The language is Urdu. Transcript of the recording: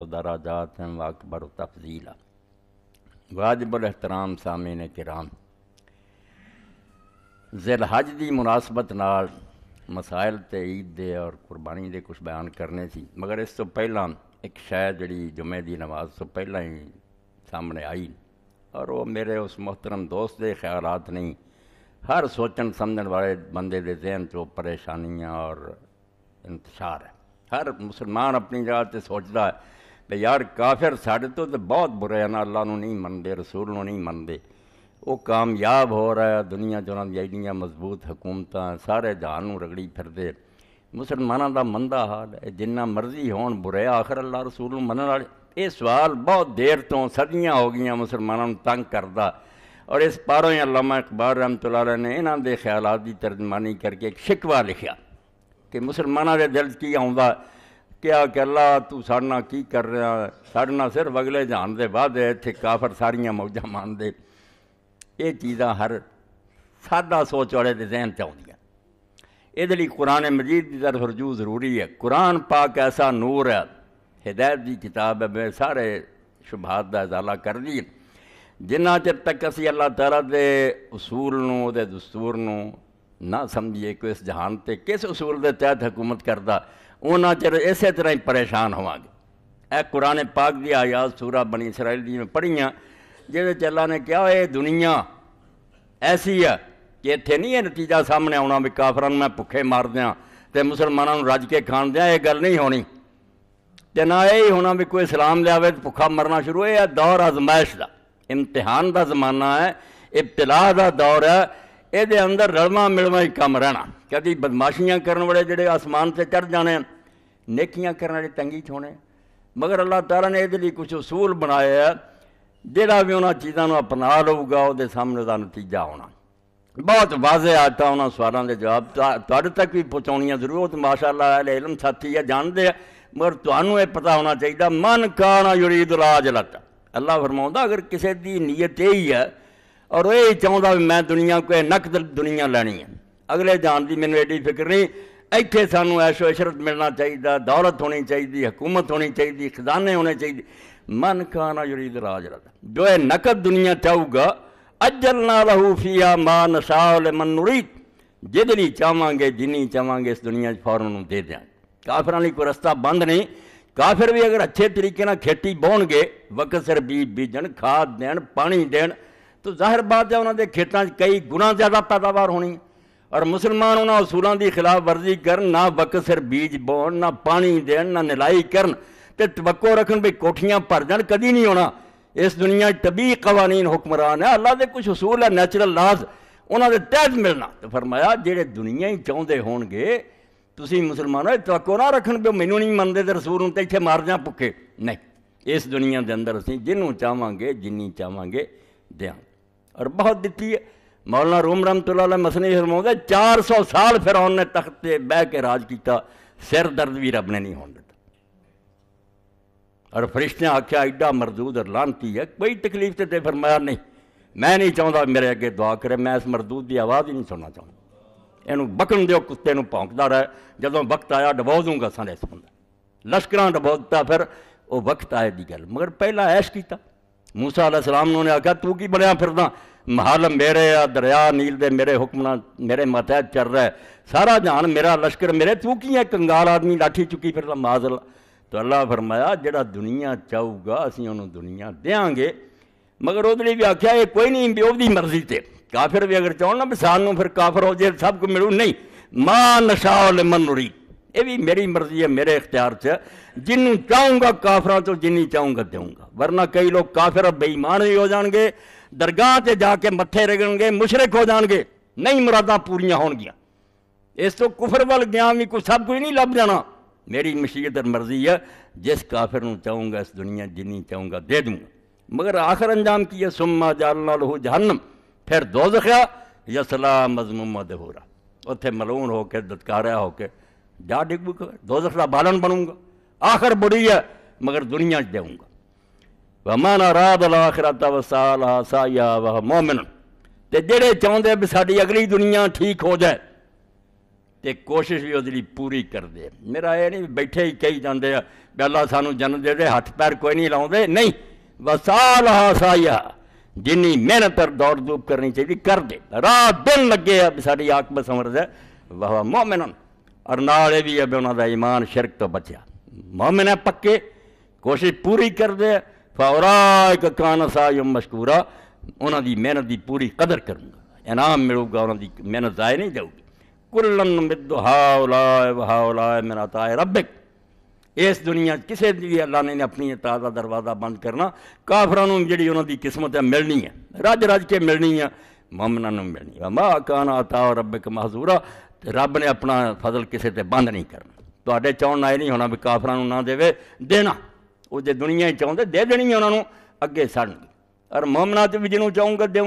دراجات ہیں واکبر تفضیلا۔ واجب الاحترام سامعین کرام، ذی الحج دی مناسبت نال مسائل تے عید دے اور قربانی دے کچھ بیان کرنے سی، مگر اس تو پہلا ایک شے جڑی جمعے دی نماز تو پہلا ہی سامنے آئی، اور وہ میرے اس محترم دوست دے خیالات نہیں، ہر سوچن سمجھن والے بندے دے ذہن چو پریشانیاں اور انتشار ہے۔ ہر مسلمان اپنی جگہ تے سوچتا ہے کہ یار کافر ساڈے تو بہت برے ہیں، اللہ نو نہیں منتے، رسول نو نہیں منتے، وہ کامیاب ہو رہا ہے، دنیا چ انہاں دی ایڈیاں مضبوط حکومتاں سارے جہان نو رگڑی پھردے، مسلماناں دا مندہ حال ہے، جنہ مرضی ہون برے آخر اللہ رسول نو منن والے۔ یہ سوال بہت دیر تو صدیاں ہو گئیاں مسلمانوں نو تنگ کردا، اور اس پاروں علامہ اقبال رحمۃ اللہ علیہ نے انہاں دے خیالات دی ترجمانی کر کے ایک شکوہ لکھیا کہ مسلمانوں دے دل کی آؤندا کیا کہ اللہ تو ساڈے نال کی کر رہا، ساڈے نال صرف اگلے جہان دے وعدے، اتھے کافر ساریاں موجاں مان دے۔ یہ چیزاں ہر سادہ سوچ والے دے ذہن تے آؤندیاں۔ یہ لیے قرآن مجید کی طرف رجوع ضروری ہے۔ قرآن پاک ایسا نور ہے، ہدایت دی کتاب ہے، میں سارے شبہات دا ازالہ کر دی۔ جنہ چر تک اسی اللہ تعالیٰ دے اصول نو دے دستور نو نہ سمجھیے کہ اس جہان تے کس اصول دے تحت حکومت کردا، اونا چر اسی طرح ہی پریشان ہوا گے۔ اے قرآن پاک دی آیات سورہ بنی اسرائیل دی میں پڑھیاں، جہد اللہ نے کہا اے دنیا ایسی ہے کہ اتنے نہیں یہ نتیجہ سامنے آنا بھی کافران میں بھکھے مار دیاں تے مسلمانوں رج کے کھان دیاں، یہ گل نہیں ہونی تے نہ یہی ہونا بھی کوئی اسلام لے آوے تو بھکھا مرنا شروع ہے۔ دور آزمائش دا، امتحان دا زمانہ ہے، ابتلا دا دور ہے، یہ اندر رلواں ملواں ہی کم رہنا۔ کدی بدماشیاں کرنے والے جڑے آسمان سے چڑھ جانے، نیکیاں کرنے والے تنگی چھوڑے، مگر اللہ تعالیٰ نے یہ کچھ اصول بنائے ہے، جہاں بھی انہاں چیزاں اپنا لو گا وہ سامنے دا نتیجہ ہونا۔ بہت واضح آتا انہاں سوالاں دے جواب تواڈے تک بھی پہنچاؤنیاں ضرور، ماشاء اللہ اہل علم ساتھی ہے جانتے ہیں، مگر تمہیں یہ پتہ ہونا چاہیے من کان یرید العاجلۃ، اللہ فرماؤندا اگر کسی دی نیت یہی ہے اور وہ یہی چاہتا بھی میں دنیا کو نقد دنیا لینی ہے، اگلے جان دی مینوں ایڈی فکر نہیں، ایتھے سانوں عیش و عشرت ملنا چاہیے، دولت ہونی چاہیے، حکومت ہونی چاہیے، خزانے ہونے چاہیے۔ من کان یرید العاجلۃ، جو ہے نقد دنیا چاہو گا، اجلنا لہ فیہا ما نشاء لمن نرید، جدنی چاہواں گے جنی چاہواں گے اس دنیا فوراً دے دیں۔ کافراں لئی کوئی رستہ بند نہیں، کافر بھی اگر اچھے طریقے نہ کھیتی بون گے، وقت سر بیج بیجن، کھاد دین، پانی دین، تو ظاہر بات ہے انہوں دے کھیتاں کئی گنا زیادہ پیداوار ہونی، اور مسلمان انہاں اصولاں دی خلاف ورزی کرن، نہ وقت سر بیج بون، نہ پانی دین، نہ نلائی کرن، تے توقع رکھن بھی کوٹھیاں بھر جان، کدی نہیں ہونا۔ اس دنیا طبی قوانین حکمران ہے، اللہ دے کچھ اصول ہے، نیچرل لاز، انہاں دے تحت ملنا۔ تو فرمایا جہے دنیا ہی چاہتے ہون گے، تسی مسلمانوں توقع نہ رکھن بھی مینوں نہیں منتے تے رسول ہوں تے اتھے مار جاں بھکے، نہیں، اس دنیا دے اندر اسی جنوں چاہواں گے جنی چاہواں گے دیاں، اور بہت دتی ہے۔ مولانا روم رحمۃ اللہ علیہ مسنوی فرماؤندا 400 سال فرعون نے تخت تے بہ کے راج کیتا، سر درد بھی رب نے نہیں ہون دتا، اور فرشتے آکھیا ایڈا مردود اور لعنتی ہے، کوئی تکلیف تے فرمایا نہیں، میں نہیں چاہتا میرے اگے دعا کرے، میں اس مردود دی آواز ہی نہیں سننا چاہتا، اینوں بکن دیو، کتے نوں بھونکدا رہے، جدوں وقت آیا ڈبو دوں گا سارے سندا، لشکراں ڈبو دتا، پھر وہ وقت آئے دی گل، مگر پہلا عیش کیتا۔ موسیٰ علیہ السلام نے آکھا تو کی بنیا پھردا، محل میرے آ، دریا نیل دے میرے حکمنا میرے ماتحت چل رہا ہے، سارا جہان میرا، لشکر میرے، تو کی ہے کنگال آدمی لاٹھی چکی پھردا، معاذ اللہ۔ تو اللہ فرمایا جڑا دنیا چاہو گا اسی انہوں دنیا دیاں گے، مگر وہ بھی آکھیا یہ کوئی نہیں بھی وہ مرضی تے، کافر بھی اگر چاہو نا بھی سانوں پھر کافر ہو جائے سب کو ملو، نہیں، ما نشاء لمن نرید، یہ بھی میری مرضی ہے، میرے اختیار سے، جنوں چاہوں گا کافراں تو جنی چاہوں گا دوں گا، ورنہ کئی لوگ کافر اور بے ایمان بھی ہو جان گے، درگاہ تے جا کے متھے رگڑن گے، مشرک ہو جان گے، نہیں مراداں پوریاں ہون گیاں، اس تو کفر وال گیا بھی کوئی سب کوئی نہیں لب جانا، میری مشیت اور مرضی ہے، جس کافر نوں چاہوں گا اس دنیا جنی چاہوں گا دے دوں گا، مگر آخر انجام کی ہے ثم جعلنا لہ جہنم، پھر دوزخ یصلیٰ مذموما مدحورا، اتھے ملعون ہو کے دتکاریا ہو کے جا ڈگ دوزخ دا بالن بنوں گا، آخر بری ہے مگر دنیا دوں گا۔ وَمَنْ أَرَادَ الْآخِرَةَ وَسَعَىٰ لَهَا سَعْيَهَا وَهُوَ مُؤْمِنٌ، تے جڑے چاہتے بھی ساری اگلی دنیا ٹھیک ہو جائے، ਤੇ ਕੋਸ਼ਿਸ਼ ਵੀ ਉਹਦੇ ਲਈ ਪੂਰੀ ਕਰਦੇ ਆ। ਮੇਰਾ ਇਹ ਨਹੀਂ ਬੈਠੇ ਹੀ ਕਹੀ ਜਾਂਦੇ ਆ ਵੀ ਅੱਲਾ ਸਾਨੂੰ ਜੰਨਤ ਦੇ ਦੇ, ਹੱਥ ਪੈਰ ਕੋਈ ਨਹੀਂ ਲਾਉਂਦੇ, ਨਹੀਂ। ਵਸਾਲਹਾ ਸਾਇਆ, ਜਿੰਨੀ ਮਿਹਨਤ ਪਰ ਦੌੜ ਧੂਪ ਕਰਨੀ ਚਾਹੀਦੀ ਕਰਦੇ, ਰਾਤ ਦਿਨ ਲੱਗੇ ਆ ਵੀ ਸਾਡੀ ਆਕਬਤ ਸੰਵਰ ਜਾਏ। ਵਾਹ ਮੋਮਿਨਨ, اور نال یہ بھی ہے انہوں دا ایمان شرک تو بچیا، مومن ہے پکے، کوشش پوری کر دے، فاولئک کان سعیہم مشکورا، انہوں دی محنت دی پوری قدر کروں گا، انعام ملو گا، انہوں دی محنت ضائع نہیں جاؤ گی۔ کلن نمد ہؤلاء وہؤلاء من عطاء ربک، اس دنیا کسے بھی اللہ نے اپنی اطاعت دا دروازہ بند کرنا، کافرانوں جڑی انہوں دی قسمت ہے ملنی ہے، رج رج کے ملنی ہے، مومناں نوں ملنی ہے۔ وما کان عطاء ربک محظورا، رب نے اپنا فضل کسی تے بند نہیں کرنا، تواڈے چاہن نال نہیں ہونا بھی کافراں نہ دے دینا، وہ جے دنیا ہی چاہندے دے دینی انہاں نوں، اگے سڑن گے، اور مومنات بھی جنوں چاہوں گا دیوں